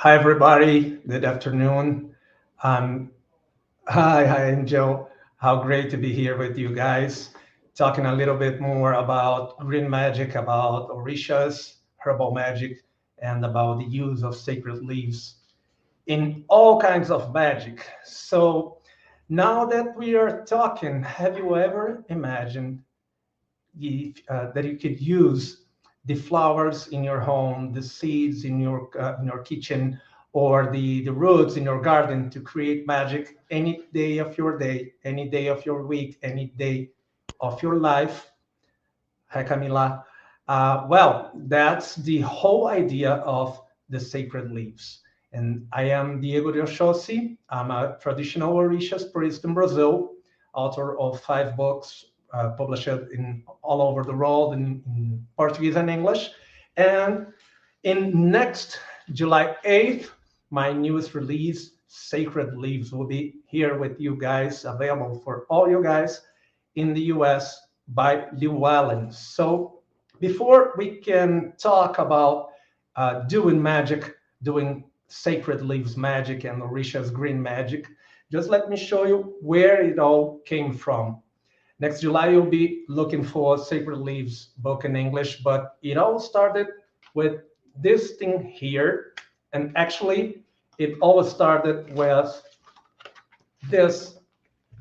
Hi, everybody. Good afternoon. Um, hi, Angel. How great to be here with you guys, talking a little bit more about green magic, about Orishas, herbal magic, and about the use of sacred leaves in all kinds of magic. So, now that we are talking, have you ever imagined that you could use the flowers in your home, the seeds in your kitchen, or the roots in your garden to create magic any day of your day, any day of your week, any day of your life. Hi, Camila. Well, that's the whole idea of the sacred leaves. And I am Diego de Oxóssi. I'm a traditional Orishas priest in Brazil, author of 5 books published in all over the world in Portuguese and English. And in next July 8th, my newest release, Sacred Leaves, will be here with you guys, available for all you guys in the US by Llewellyn. So before we can talk about doing magic, doing sacred leaves magic and Orishas green magic, just let me show you where it all came from. Next July, you'll be looking for Sacred Leaves book in English, but it all started with this thing here. And actually, it all started with this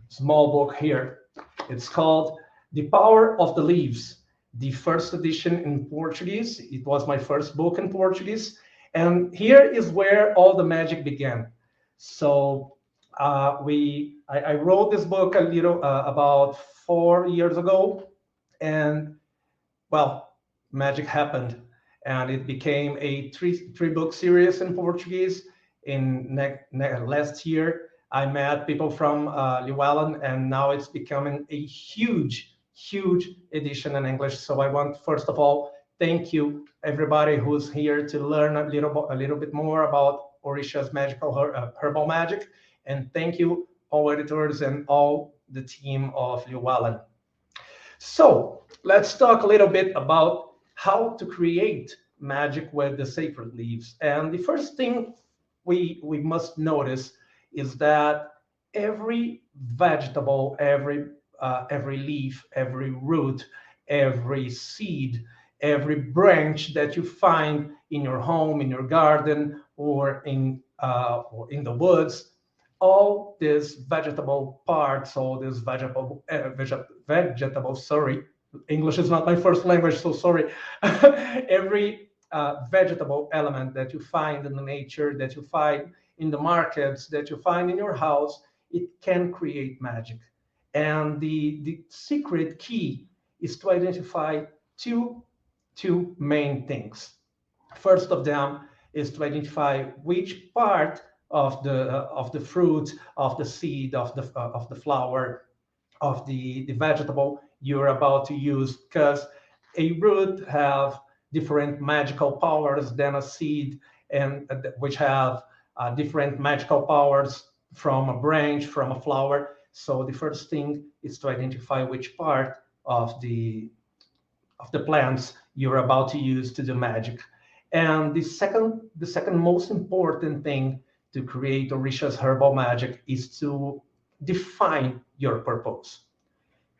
small book here. It's called The Power of the Leaves, the first edition in Portuguese. It was my first book in Portuguese. And here is where all the magic began. So I wrote this book a little about 4 years ago, and well, magic happened, and it became a three book series in Portuguese. In last year, I met people from Llewellyn, and now it's becoming a huge edition in English. So I want, first of all, thank you everybody who's here to learn a little bit more about Orishas magical herbal magic, and thank you all editors and all the team of Llewellyn. So let's talk a little bit about how to create magic with the sacred leaves. And the first thing we must notice is that every vegetable, every leaf, every root, every seed, every branch that you find in your home, in your garden, or in the woods, all these vegetable parts, all these vegetable, sorry, English is not my first language, so sorry. Every vegetable element that you find in the nature, that you find in the markets, that you find in your house, it can create magic. And the secret key is to identify two main things. First of them is to identify which part of the fruit, of the seed, of the flower, of the vegetable you're about to use, because a root have different magical powers than a seed, and which have different magical powers from a branch, from a flower. So the first thing is to identify which part of the plants you're about to use to do magic. And the second most important thing to create Orishas herbal magic is to define your purpose.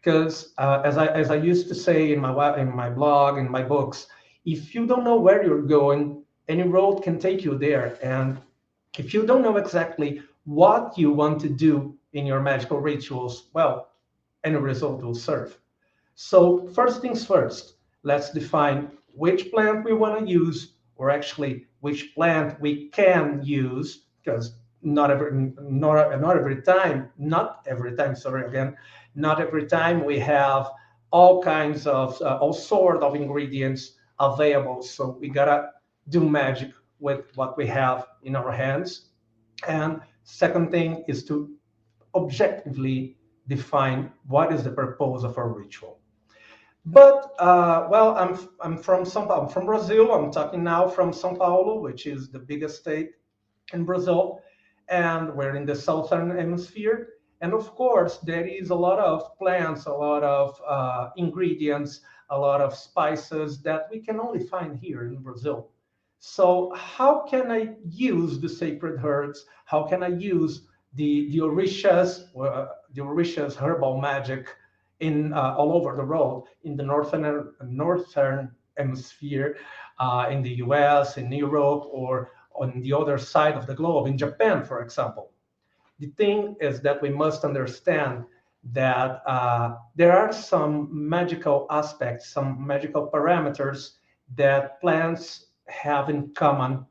Because as I used to say in my blog, in my books, if you don't know where you're going, any road can take you there. And if you don't know exactly what you want to do in your magical rituals, well, any result will serve. So first things first, let's define which plant we want to use, or actually which plant we can use, because not every time, sorry again, not every time we have all sort of ingredients available. So we gotta do magic with what we have in our hands. And second thing is to objectively define what is the purpose of our ritual. But well, I'm from São Paulo. I'm from Brazil. I'm talking now from São Paulo, which is the biggest state in Brazil, and we're in the southern hemisphere. And of course, there is a lot of plants, a lot of ingredients, a lot of spices that we can only find here in Brazil. So how can I use the sacred herbs? How can I use the Orishas herbal magic in all over the world, in the northern hemisphere, in the US, in Europe, or on the other side of the globe, in Japan, for example? The thing is that we must understand that there are some magical aspects, some magical parameters that plants have in common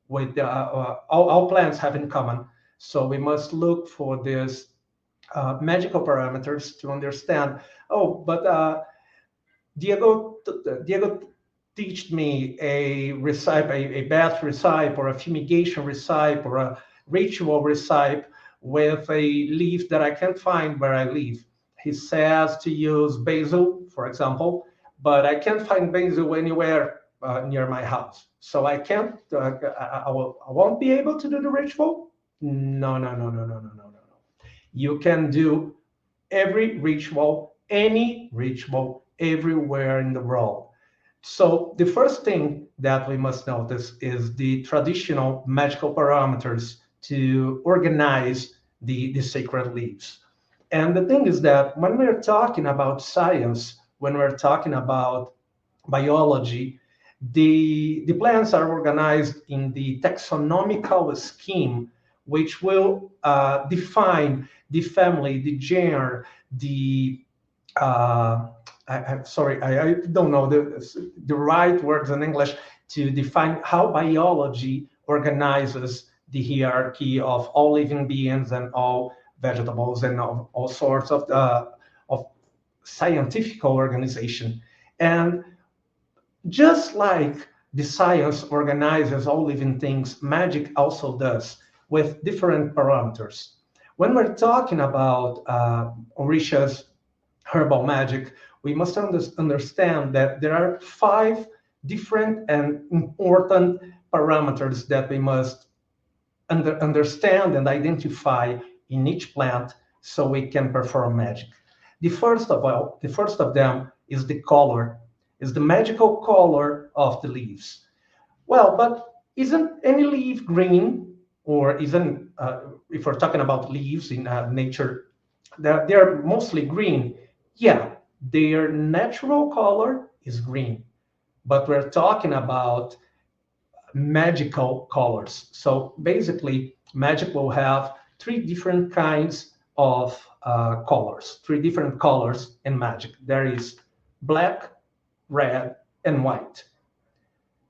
with all plants have in common. So we must look for these magical parameters to understand. Oh, but Diego teach me a recipe, a bath recipe, or a fumigation recipe, or a ritual recipe with a leaf that I can't find where I live. He says to use basil, for example, but I can't find basil anywhere near my house. So I can't, I won't be able to do the ritual. No, no, no, no, no, no, no, no, no. You can do every ritual, any ritual, everywhere in the world. So the first thing that we must notice is the traditional magical parameters to organize the sacred leaves. And the thing is that when we're talking about science, when we're talking about biology, the plants are organized in the taxonomical scheme, which will define the family, the genre, the sorry, I don't know the right words in English to define how biology organizes the hierarchy of all living beings and all vegetables and all sorts of scientific organization. And just like the science organizes all living things, magic also does with different parameters. When we're talking about Orishas herbal magic, we must understand that there are 5 different and important parameters that we must understand and identify in each plant so we can perform magic. The first of them is the color, is the magical color of the leaves. Well, but isn't any leaf green, or isn't, if we're talking about leaves in nature, they're mostly green. Yeah, their natural color is green, but we're talking about magical colors. So basically, magic will have 3 different kinds of colors, 3 different colors in magic. There is black, red, and white.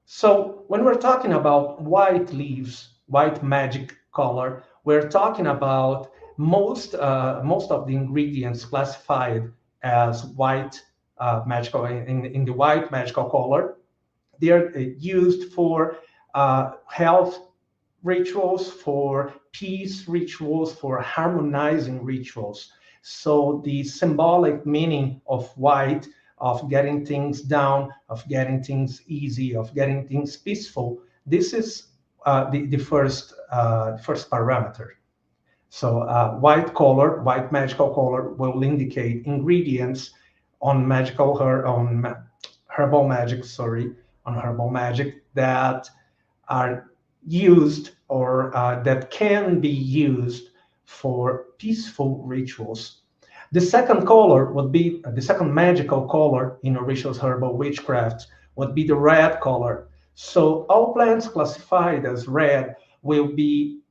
So when we're talking about white leaves, white magic color, we're talking about most of the ingredients classified as white magical in the white magical color. They're used for health rituals, for peace rituals, for harmonizing rituals. So the symbolic meaning of white, of getting things down, of getting things easy, of getting things peaceful, this is the first parameter. So white color, white magical color will indicate ingredients on herbal magic, sorry, on herbal magic that are used or that can be used for peaceful rituals. The second color would be the second magical color in Orishas herbal witchcraft would be the red color. So all plants classified as red will be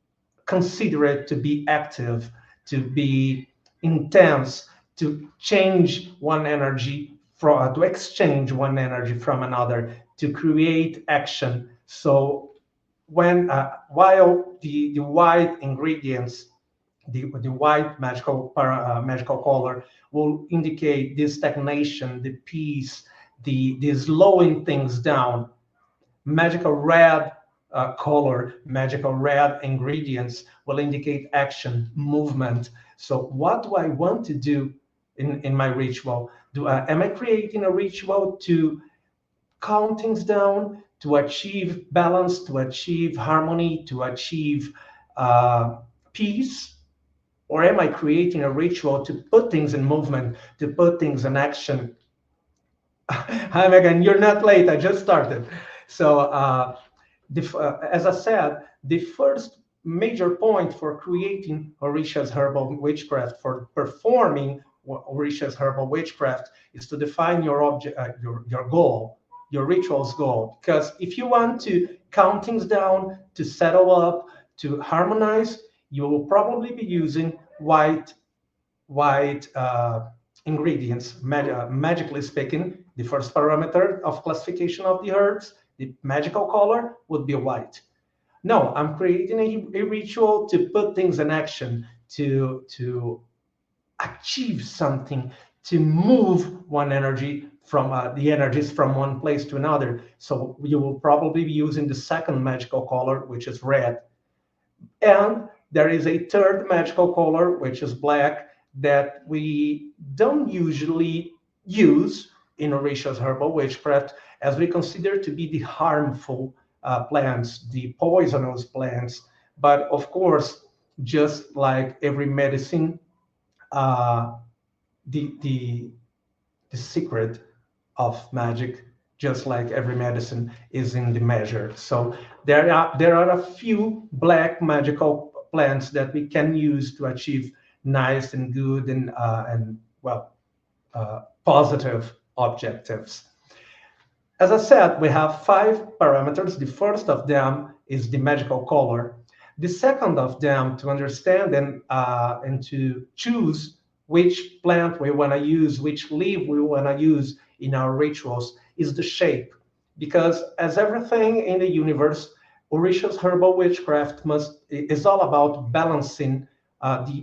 considered to be active, to be intense, to change one energy from to exchange one energy from another, to create action. So when while the white ingredients, the white magical color will indicate the stagnation, the peace, the slowing things down. Magical red color, magical red ingredients will indicate action, movement. So what do I want to do in my ritual? Am I creating a ritual to calm things down, to achieve balance, to achieve harmony, to achieve peace? Or am I creating a ritual to put things in movement, to put things in action? Hi, Megan, you're not late. I just started. So As I said, the first major point for creating Orishas herbal witchcraft, for performing Orishas herbal witchcraft, is to define your object, your goal, your ritual's goal. Because if you want to count things down, to settle up, to harmonize, you will probably be using white ingredients. Magically speaking, the first parameter of classification of the herbs, the magical color, would be white. No, I'm creating a ritual to put things in action, to achieve something, to move one energy from the energies from one place to another. So you will probably be using the second magical color, which is red. And there is a third magical color, which is black, that we don't usually use in Orishas herbal witchcraft, as we consider to be the harmful plants, the poisonous plants. But of course, just like every medicine, uh, the secret of magic, just like every medicine, is in the measure. So there are a few black magical plants that we can use to achieve nice and good and well positive objectives. As I said, we have 5 parameters. The first of them is the magical color. The second of them, to understand and to choose which plant we want to use, which leaf we want to use in our rituals, is the shape. Because as everything in the universe, Orishas herbal witchcraft is all about balancing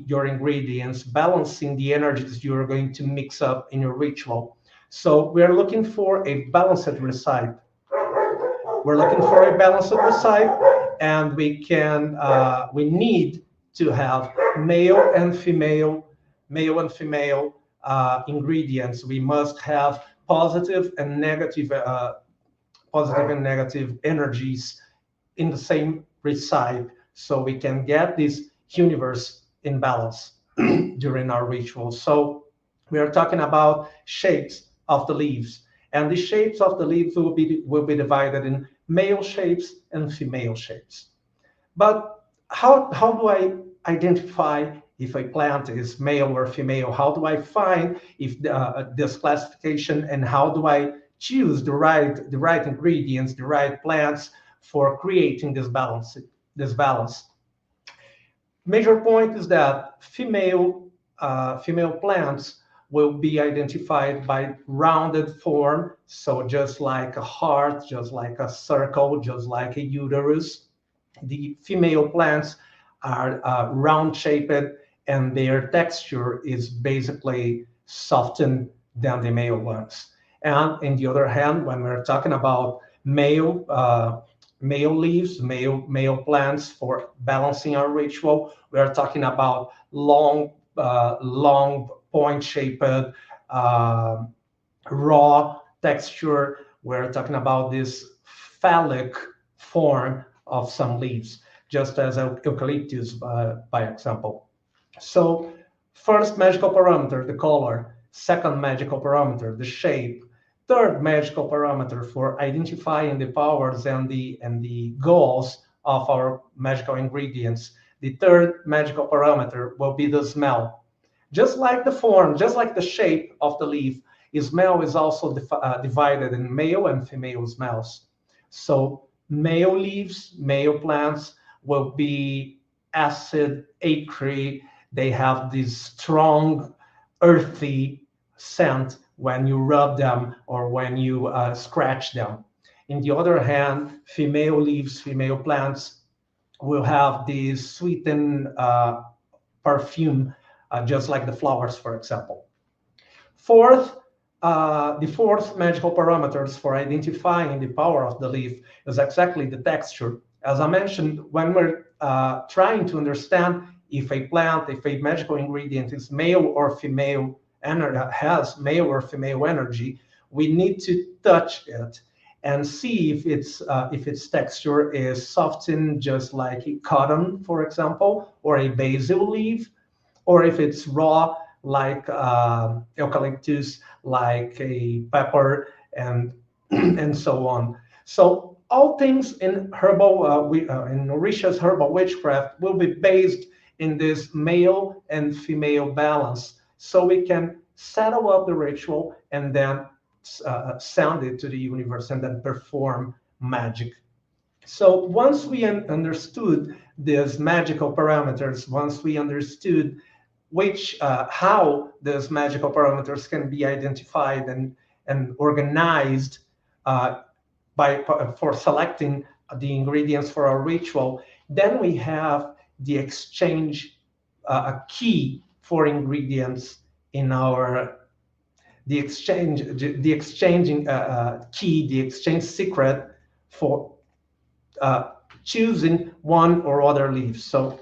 your ingredients, balancing the energies you're going to mix up in your ritual. So we're looking for a balanced recipe. We're looking for a balanced recipe, and we need to have male and female ingredients. We must have positive and negative energies in the same recipe, so we can get this universe in balance during our rituals. So we are talking about shapes of the leaves, and the shapes of the leaves will be divided in male shapes and female shapes. But how do I identify if a plant is male or female? How do I find if this classification, and how do I choose the right ingredients, the right plants for creating this balance? This balance. Major point is that female plants will be identified by rounded form, so just like a heart, just like a circle, just like a uterus. The female plants are round shaped, and their texture is basically softened than the male ones. And in the other hand, when we're talking about male leaves, male plants for balancing our ritual, we are talking about long point shaped raw texture. We're talking about this phallic form of some leaves, just as eucalyptus, by example. So first magical parameter, the color. Second magical parameter, the shape. Third magical parameter for identifying the powers and the goals of our magical ingredients. The third magical parameter will be the smell. Just like the form, just like the shape of the leaf, smell is also divided in male and female smells. So male leaves, male plants will be acid, acrid. They have this strong, earthy scent when you rub them or when you scratch them. In the other hand, female leaves, female plants will have this sweetened perfume, just like the flowers, for example. Fourth, the fourth magical parameters for identifying the power of the leaf is exactly the texture. As I mentioned, when we're trying to understand if a plant, if a magical ingredient is male or female, has male or female energy, we need to touch it and see if its texture is softened, just like a cotton, for example, or a basil leaf, or if it's raw, like eucalyptus, like a pepper, and and so on. So all things in in Orishas herbal witchcraft will be based in this male and female balance, so we can settle up the ritual and then sound it to the universe and then perform magic. So once we understood these magical parameters, once we understood how those magical parameters can be identified and organized uh, for selecting the ingredients for our ritual, then we have the exchange a key for ingredients in our the exchanging key, the exchange secret for choosing one or other leaf. So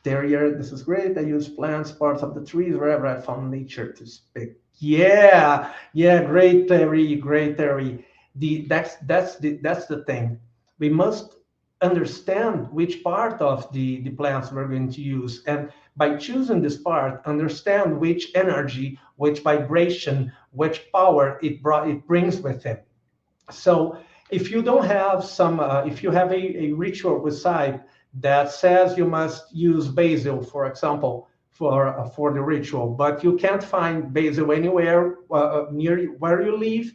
here, this is great. I use plants, parts of the trees, wherever I found nature to speak. Yeah, great, Terry, great, Terry. That's the thing. We must understand which part of the plants we're going to use, and by choosing this part, understand which energy, which vibration, which power it brings with it. So if you don't have if you have a ritual recipe that says you must use basil, for example, for the ritual, but you can't find basil anywhere near where you live,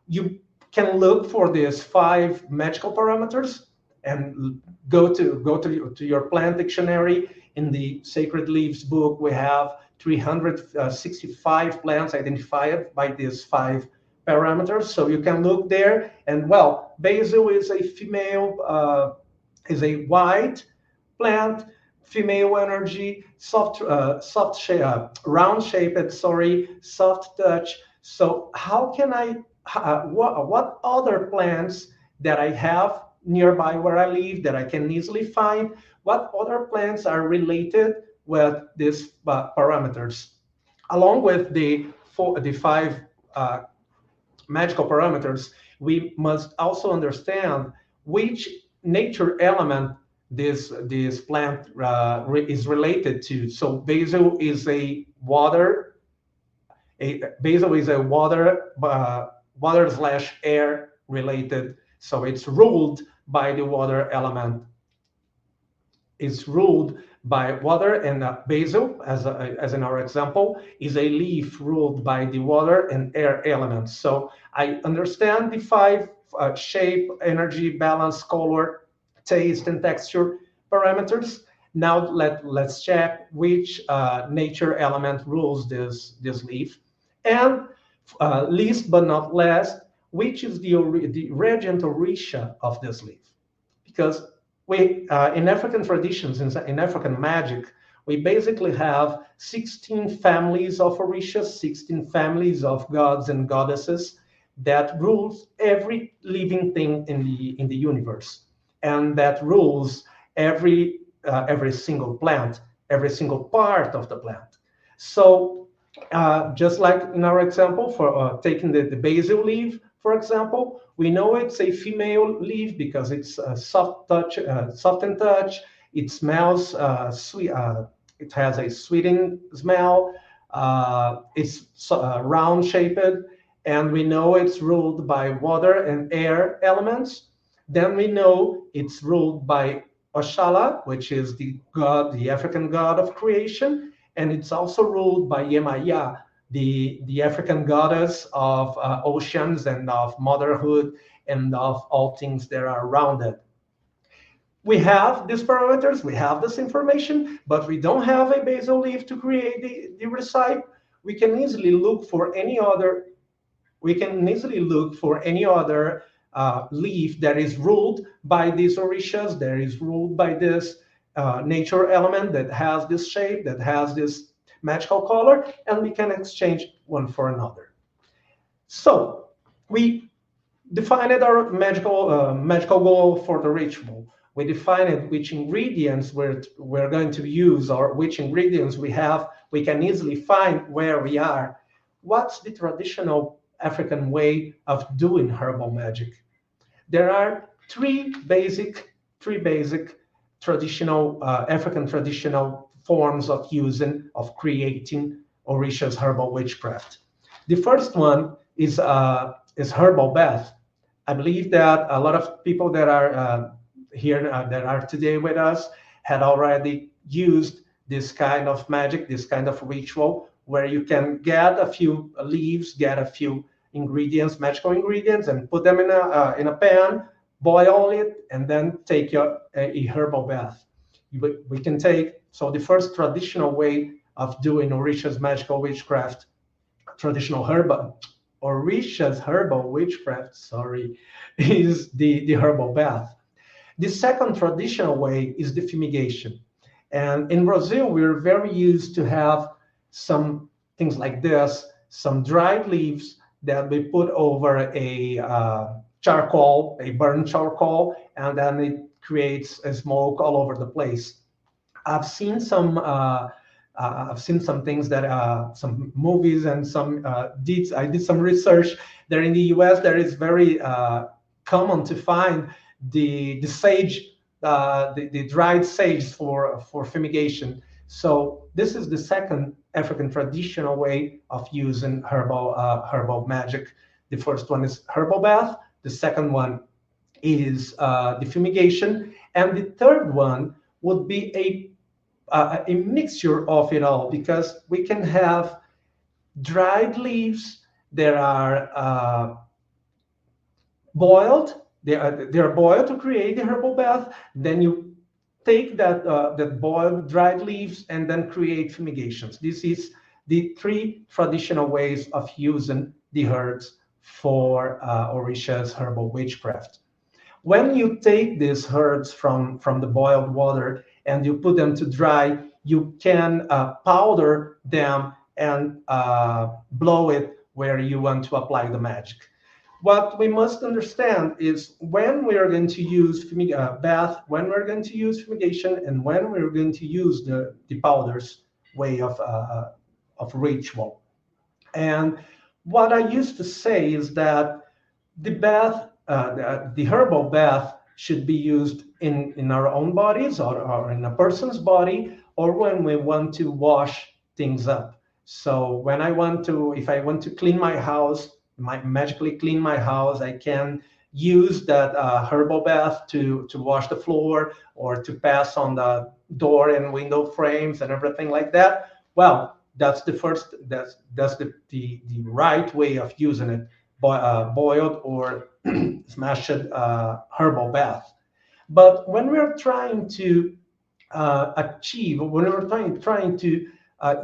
you can look for these 5 magical parameters and to your plant dictionary. In the Sacred Leaves book, we have 365 plants identified by these 5 parameters. So you can look there, and well, basil is a female, is a white plant, female energy, round shaped, soft touch. So how can what other plants that I have nearby where I live that I can easily find, what other plants are related with these parameters, along with the 5 magical parameters? We must also understand which nature element this plant is related to. So basil is a water water / air related. So it's ruled by the water element. It's ruled by water, and basil, as in our example, is a leaf ruled by the water and air elements. So I understand the 5 shape, energy, balance, color, taste, and texture parameters. Now let's check which nature element rules this leaf, and least but not least, which is the regent orisha of this leaf, because we in African traditions, in African magic, we basically have 16 families of orishas, 16 families of gods and goddesses that rules every living thing in the universe, and that rules every single plant, every single part of the plant. So just like in our example for taking the basil leaf, for example, we know it's a female leaf because it's soft and touch. It smells sweet. It has a sweeting smell. It's round shaped, and we know it's ruled by water and air elements. Then we know it's ruled by Oshala, which is the African god of creation, and it's also ruled by Yemaya, the African goddess of oceans and of motherhood and of all things that are around it. We have these parameters, we have this information, but we don't have a basil leaf to create the recipe. We can easily look for any other. Leaf that is ruled by these orishas, that is ruled by this nature element, that has this shape, that has this magical color, and we can exchange one for another. So we defined our magical goal for the ritual. We defined which ingredients we're going to use, or which ingredients we have. We can easily find where we are. What's the traditional African way of doing herbal magic? There are three basic traditional African traditional forms of creating Orishas herbal witchcraft. The first one is Herbal Bath. I believe that a lot of people that are here that are today with us had already used this kind of magic, this kind of ritual, where you can get a few leaves, get a few ingredients, magical ingredients, and put them in a pan, boil it, and then take a herbal bath. We can take, so the first traditional way of doing Orishas magical witchcraft, traditional herbal Orishas herbal witchcraft, sorry, is the herbal bath. The second traditional way is the fumigation. And in Brazil, we're very used to have some things like this, some dried leaves that we put over a charcoal, a burnt charcoal, and then it creates a smoke all over the place. I've seen some things that some movies and some deeds. I did some research there in the U.S. There is very common to find the sage, the dried sage for fumigation. So this is the second African traditional way of using herbal magic. The first one is herbal bath. The second one is the fumigation, and the third one would be a mixture of it all, because we can have dried leaves that are boiled. They're boiled to create the herbal bath. Then you take that boiled dried leaves and then create fumigations. This is the three traditional ways of using the herbs for Orishas herbal witchcraft. When you take these herbs from the boiled water and you put them to dry, you can powder them and blow it where you want to apply the magic. What we must understand is when we are going to use bath, when we're going to use fumigation, and when we're going to use the powders way of ritual. And what I used to say is that the bath, the herbal bath, should be used in our own bodies, or in a person's body, or when we want to wash things up. So when if I want to clean my house, magically clean my house, I can use that herbal bath to wash the floor, or to pass on the door and window frames and everything like that. Well, that's the right way of using it, boiled or smashed herbal bath. But when we're trying to when we're trying to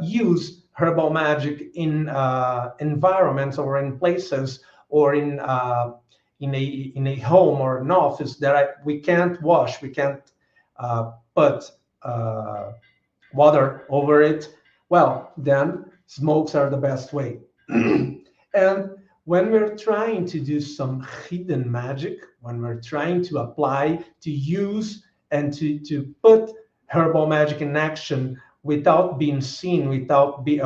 use herbal magic in environments, or in places, or in a home or an office that we can't wash, we can't put water over it, well, then smokes are the best way. And when we're trying to do some hidden magic, when we're trying to apply, to use, and to put herbal magic in action without being seen, without the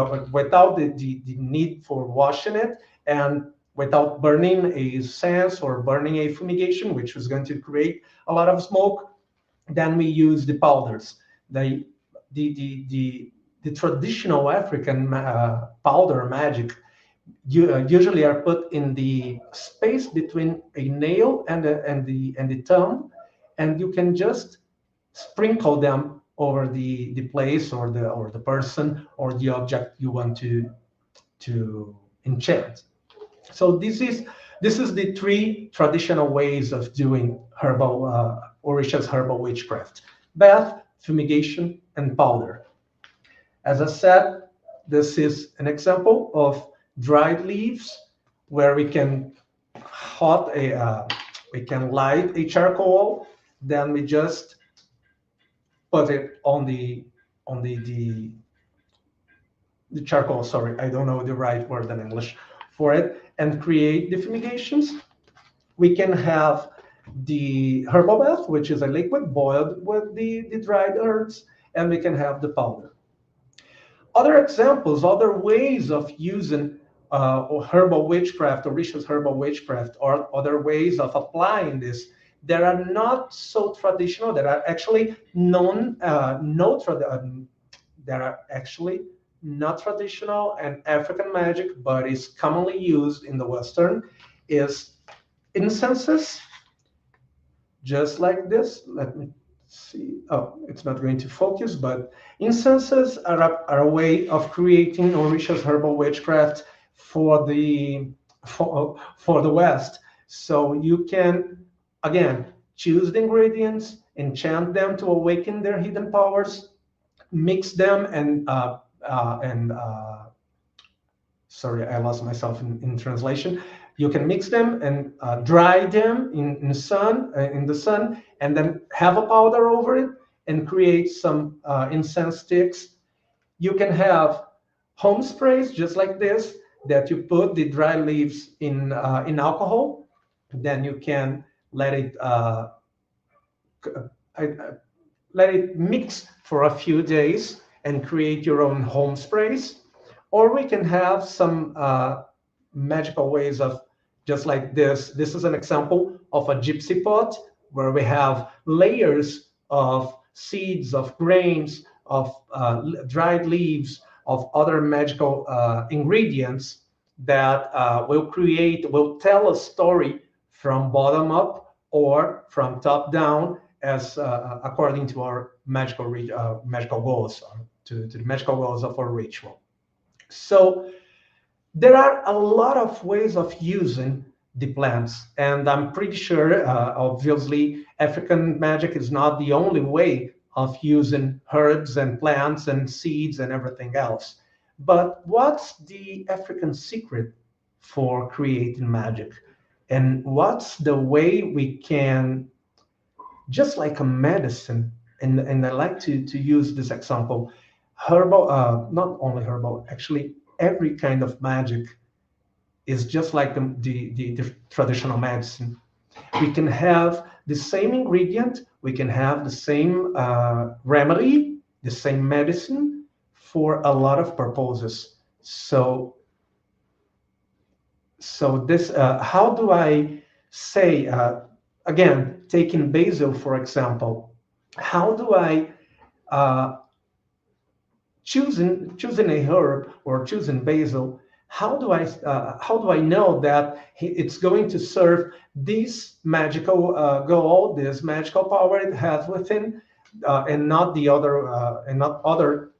need for washing it, and without burning a sense or burning a fumigation, which was going to create a lot of smoke, then we use the powders. The traditional African powder magic usually are put in the space between a nail and the thumb, and you can just sprinkle them over the place, or the person, or the object you want to enchant. So this is the three traditional ways of doing herbal Orishas herbal witchcraft: bath, fumigation, and powder. As I said, this is an example of dried leaves, where we can light a charcoal, then we just put it on the charcoal. Sorry, I don't know the right word in English for it, and create the fumigations. We can have the herbal bath, which is a liquid boiled with the dried herbs, and we can have the powder. Other examples, other ways of using herbal witchcraft, Orishas herbal witchcraft, or other ways of applying this, that are not so traditional, that are actually that are actually not traditional and African magic, but is commonly used in the Western, is incenses, just like this. Let me see. Oh, it's not going to focus, but incenses are a way of creating Orishas herbal witchcraft for the West. So you can, again, choose the ingredients, enchant them to awaken their hidden powers, mix them, and sorry, I lost myself in translation. You can mix them and dry them in the sun, and then have a powder over it and create some incense sticks. You can have home sprays just like this that you put the dry leaves in alcohol. Then you can let it let it mix for a few days and create your own home sprays. Or we can have some magical ways of just like this. This is an example of a gypsy pot where we have layers of seeds, of grains, of dried leaves, of other magical ingredients that will tell a story from bottom up or from top down, as according to our magical goals, to the magical goals of our ritual. So there are a lot of ways of using the plants, and I'm pretty sure, obviously, African magic is not the only way of using herbs and plants and seeds and everything else. But what's the African secret for creating magic? And what's the way we can, just like a medicine, and I like to use this example, herbal, not only herbal, actually, every kind of magic is just like the traditional medicine. We can have the same ingredient, we can have the same remedy, the same medicine for a lot of purposes. So this, how do I say, again, taking basil, for example, how do I, choosing a herb or choosing basil, how do I know that it's going to serve this magical goal, this magical power it has within, and not the other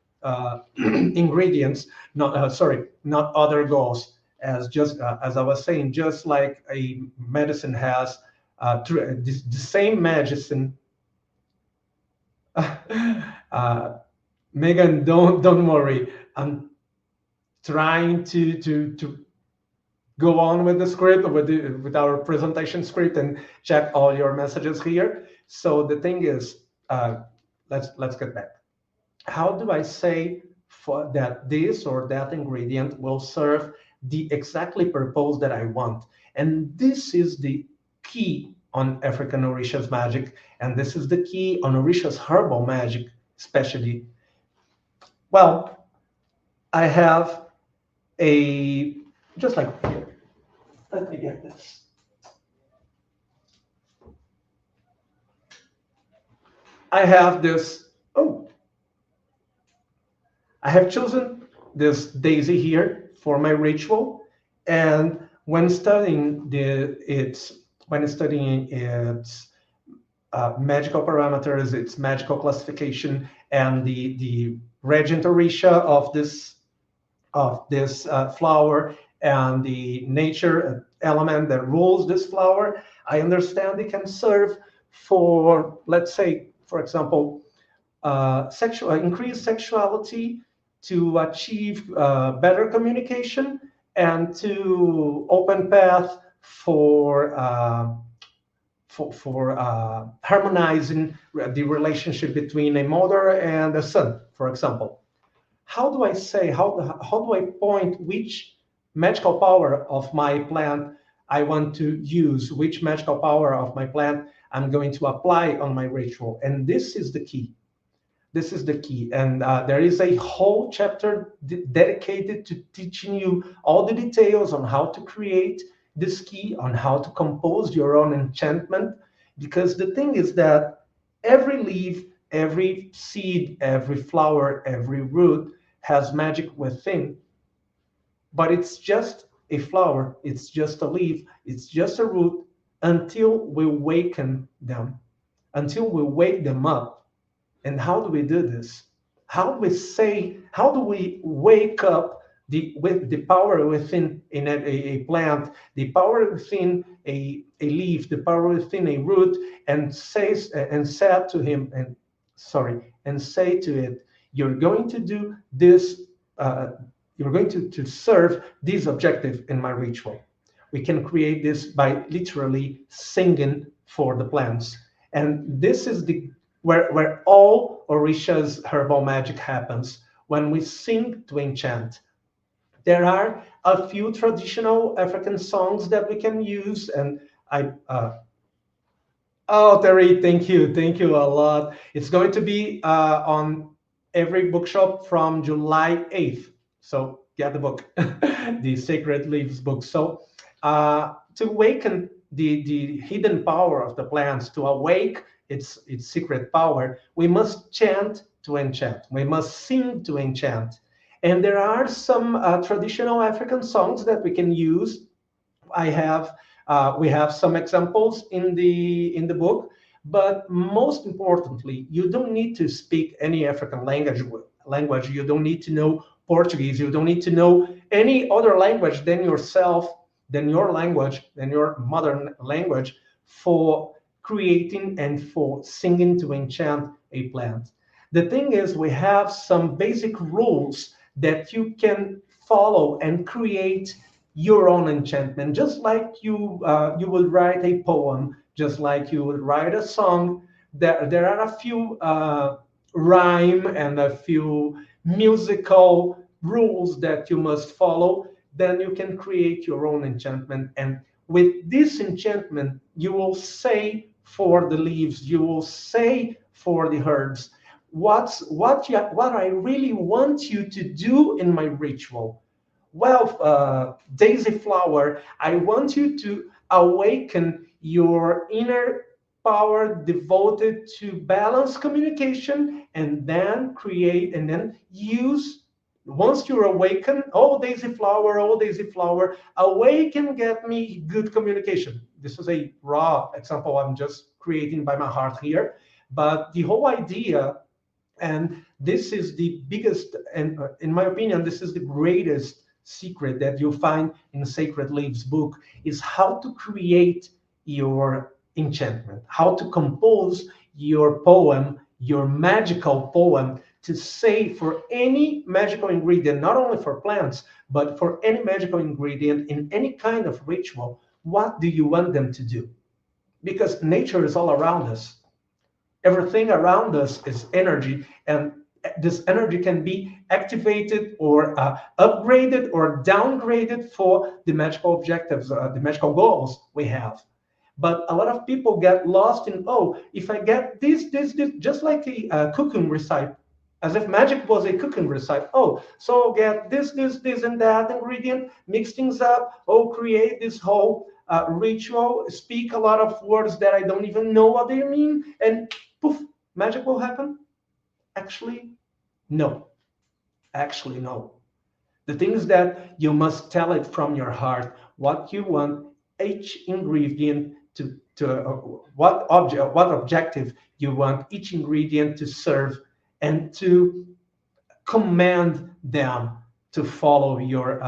ingredients, not other goals. As I was saying, just like a medicine has the same medicine. Megan, don't worry. I'm trying to go on with the script, with our presentation script, and check all your messages here. So the thing is, let's get back. How do I say for that this or that ingredient will serve the exactly purpose that I want? And this is the key on African Orishas magic, and this is the key on Orishas herbal magic, especially. Well, I have just like here. Let me get this. I have this. Oh, I have chosen this daisy here for my ritual, and when studying its magical parameters, its magical classification, and the regent orisha of this flower, and the nature element that rules this flower, I understand it can serve for, let's say, for example, increased sexuality, to achieve better communication, and to open path for harmonizing the relationship between a mother and a son, for example. How do I say, how do I point which magical power of my plant I want to use, which magical power of my plant I'm going to apply on my ritual? And this is the key. This is the key. And there is a whole chapter dedicated to teaching you all the details on how to create this key, on how to compose your own enchantment. Because the thing is that every leaf, every seed, every flower, every root has magic within, but it's just a flower, it's just a leaf, it's just a root, until we awaken them, until we wake them up. And how do we do this? How do we wake up with the power within in a plant, the power within a leaf, the power within a root, and said to him, and say to it, you're going to do this, you're going to serve this objective in my ritual. We can create this by literally singing for the plants. And this is the where all Orishas herbal magic happens, when we sing to enchant. There are a few traditional African songs that we can use, and I oh, Terry, thank you a lot. It's going to be on every bookshop from July 8th. So get the book, the Sacred Leaves book. So to awaken the hidden power of the plants, to awake its secret power, we must chant to enchant. We must sing to enchant. And there are some traditional African songs that we can use. I have we have some examples in the book, but most importantly, you don't need to speak any African language. You don't need to know Portuguese. You don't need to know any other language than yourself, than your language, than your mother language, for creating and for singing to enchant a plant. The thing is, we have some basic rules that you can follow and create your own enchantment, just like you would write a poem, just like you would write a song. There are a few rhyme and a few musical rules that you must follow. Then you can create your own enchantment, and with this enchantment, you will say for the leaves, you will say for the herbs, what I really want you to do in my ritual. Well, Daisy Flower, I want you to awaken your inner power devoted to balanced communication, and then create and then use. Once you're awakened, oh Daisy Flower, awaken, get me good communication. This is a raw example I'm just creating by my heart here. But the whole idea, and this is the biggest, and in my opinion, this is the greatest secret that you'll find in Sacred Leaves book, is how to create your enchantment, how to compose your poem, your magical poem, to say for any magical ingredient, not only for plants, but for any magical ingredient in any kind of ritual, what do you want them to do? Because nature is all around us. Everything around us is energy, and this energy can be activated or upgraded or downgraded for the magical objectives, the magical goals we have. But a lot of people get lost in, oh, if I get this, just like a cooking recipe, as if magic was a cooking recipe. Oh, so I'll get this, and that ingredient, mix things up, oh, create this whole ritual, speak a lot of words that I don't even know what they mean, and poof, magic will happen. Actually, no. Actually, no. The thing is that you must tell it from your heart what you want each ingredient what objective you want each ingredient to serve, and to command them to follow your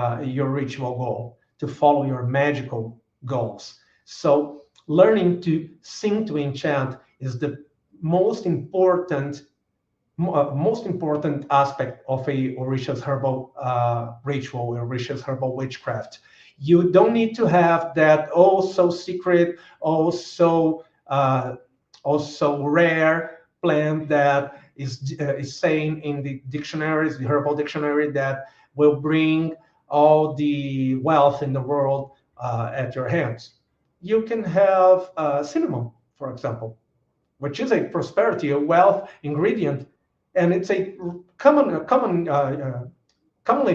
ritual goal, to follow your magical goals. So learning to sing to enchant is the most important aspect of a Orishas herbal ritual, Orishas herbal witchcraft. You don't need to have that so secret, so rare plant that is saying in the dictionaries, the herbal dictionary, that will bring all the wealth in the world at your hands. You can have cinnamon, for example, which is a prosperity, a wealth ingredient, and it's a commonly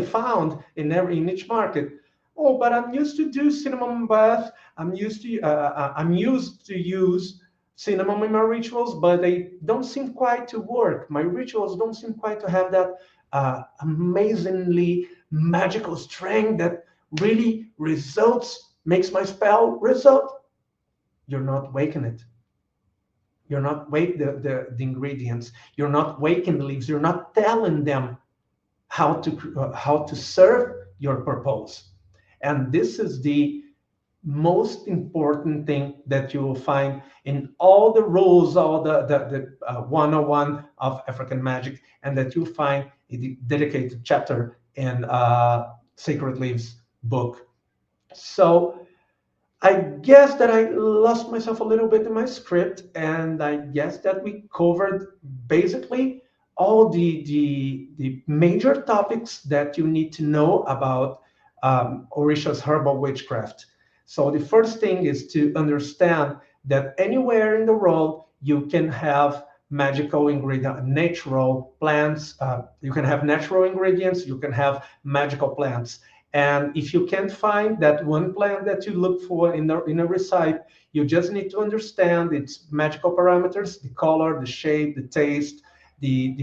found in each market. Oh, but I'm used to do cinnamon bath. I'm used to use cinnamon in my rituals, but they don't seem quite to work. My rituals don't seem quite to have that amazingly magical strength that really makes my spell result. you're not waking it. You're not wake the ingredients. You're not waking the leaves. You're not telling them how to serve your purpose. And this is the most important thing that you will find in all the rules, all the 101 of African magic, and that you find in the dedicated chapter in Sacred Leaves book. So I guess that I lost myself a little bit in my script, and I guess that we covered basically all the major topics that you need to know about Orishas herbal witchcraft. So the first thing is to understand that anywhere in the world you can have magical ingredient, natural plants. You can have natural ingredients. You can have magical plants. And if you can't find that one plant that you look for in a recipe, you just need to understand its magical parameters, the color, the shape, the taste, the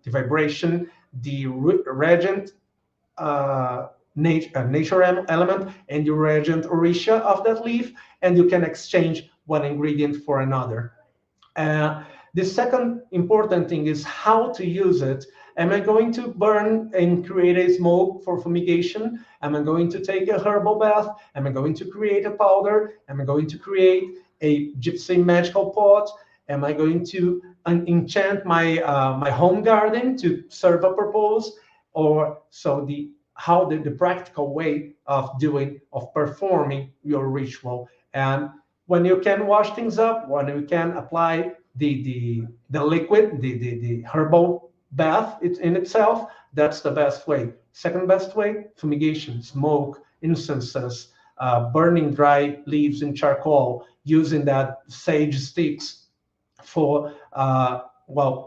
vibration, the regent nature element, and the regent orisha of that leaf, and you can exchange one ingredient for another. Uh, the second important thing is how to use it. Am I going to burn and create a smoke for fumigation? Am I going to take a herbal bath? Am I going to create a powder? Am I going to create a gypsy magical pot? Am I going to enchant my home garden to serve a purpose? Or so the practical way of performing your ritual. And when you can wash things up, when you can apply the liquid, the herbal bath in itself, that's the best way. Second best way, fumigation, smoke, incenses, burning dry leaves in charcoal, using that sage sticks for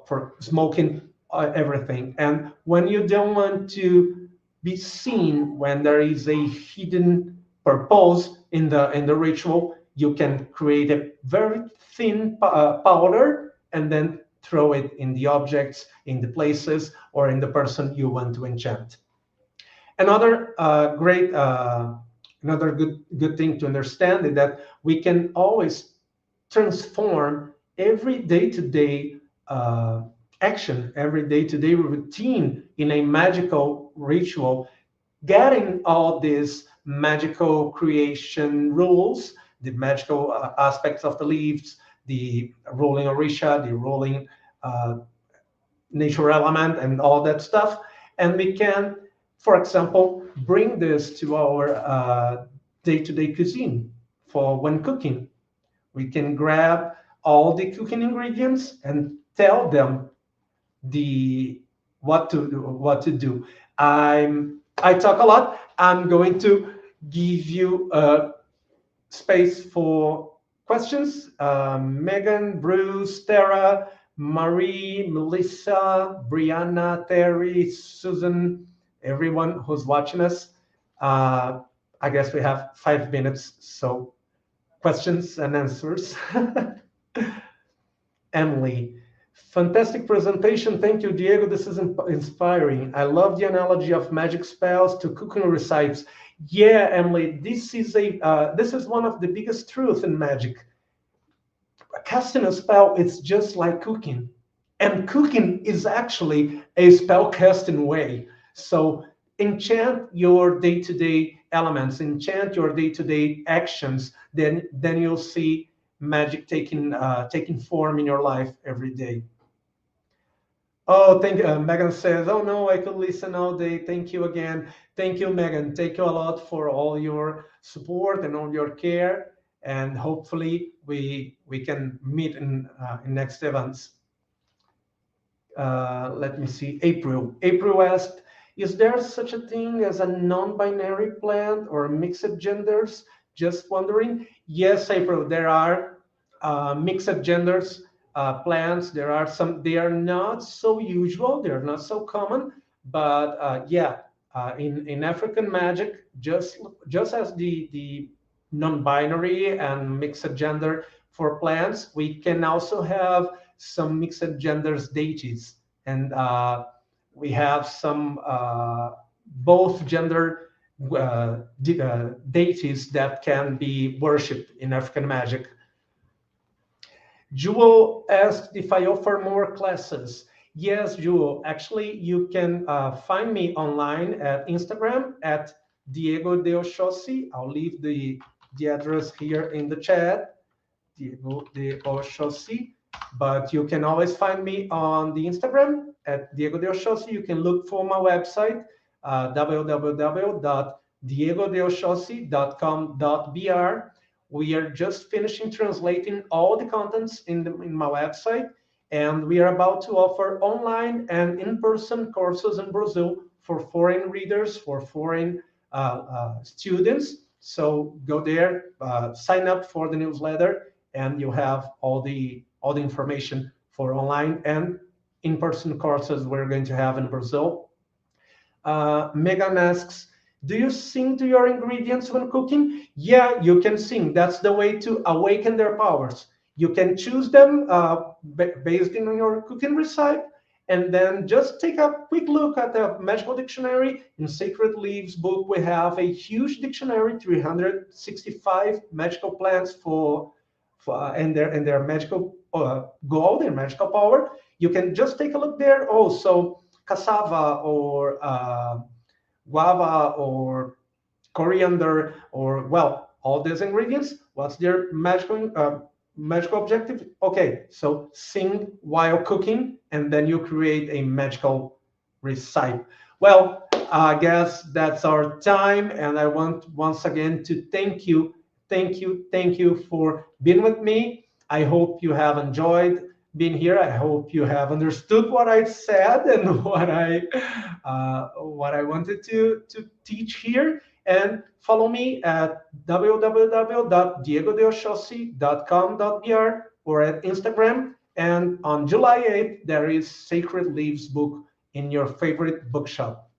for smoking everything. And when you don't want to be seen, when there is a hidden purpose in the ritual, you can create a very thin powder and then throw it in the objects, in the places, or in the person you want to enchant. Another another good thing to understand is that we can always transform every day-to-day action, every day-to-day routine in a magical ritual, getting all these magical creation rules, the magical aspects of the leaves, the rolling orisha, the rolling uh, nature element, and all that stuff. And we can, for example, bring this to our day-to-day cuisine for when cooking. We can grab all the cooking ingredients and tell them the what to do. I talk a lot. I'm going to give you space for questions. Megan, Bruce, Tara, Marie, Melissa, Brianna, Terry, Susan, everyone who's watching us. Uh, I guess we have 5 minutes, so questions and answers. Emily, fantastic presentation. Thank you, Diego. This is inspiring. I love the analogy of magic spells to cooking recipes. Yeah, Emily, this is one of the biggest truths in magic. Casting a spell is just like cooking, and cooking is actually a spell casting way. So enchant your day-to-day elements, enchant your day-to-day actions. Then you'll see magic taking form in your life every day. Oh, thank Megan says, oh no, I could listen all day. Thank you again. Thank you, Megan. Thank you a lot for all your support and all your care. And hopefully we can meet in next events. Let me see. April asked, is there such a thing as a non-binary plant or mixed genders? Just wondering. Yes, April, there are mixed genders plants. There are some, they are not so usual, they're not so common, but yeah, in African magic, just as the non-binary and mixed gender for plants, we can also have some mixed genders deities, and we have some both gender deities that can be worshipped in African magic. Jewel asked if I offer more classes. Yes, Jewel. Actually, you can find me online at Instagram at Diego de Oxóssi. I'll leave the address here in the chat, Diego de Oxóssi. But you can always find me on the Instagram at Diego de Oxóssi. You can look for my website, www.diegodeoxossi.com.br. We are just finishing translating all the contents in my website, and we are about to offer online and in-person courses in Brazil for foreign readers, for foreign students. So go there, sign up for the newsletter, and you have all the information for online and in-person courses we're going to have in Brazil. Megan asks, do you sing to your ingredients when cooking? Yeah, you can sing. That's the way to awaken their powers. You can choose them based on your cooking recipe, and then just take a quick look at the magical dictionary. In Sacred Leaves book, we have a huge dictionary, 365 magical plants and their magical gold and magical power. You can just take a look there. Also, cassava or guava or coriander, or well, all these ingredients. What's their magical objective? Okay, so sing while cooking, and then you create a magical recipe. Well, I guess that's our time, and I want once again to thank you for being with me. I hope you have enjoyed being here. I hope you have understood what I said and what I wanted to teach here. And follow me at www.diegodeoxossi.com.br or at Instagram. And on July 8th, there is Sacred Leaves book in your favorite bookshop.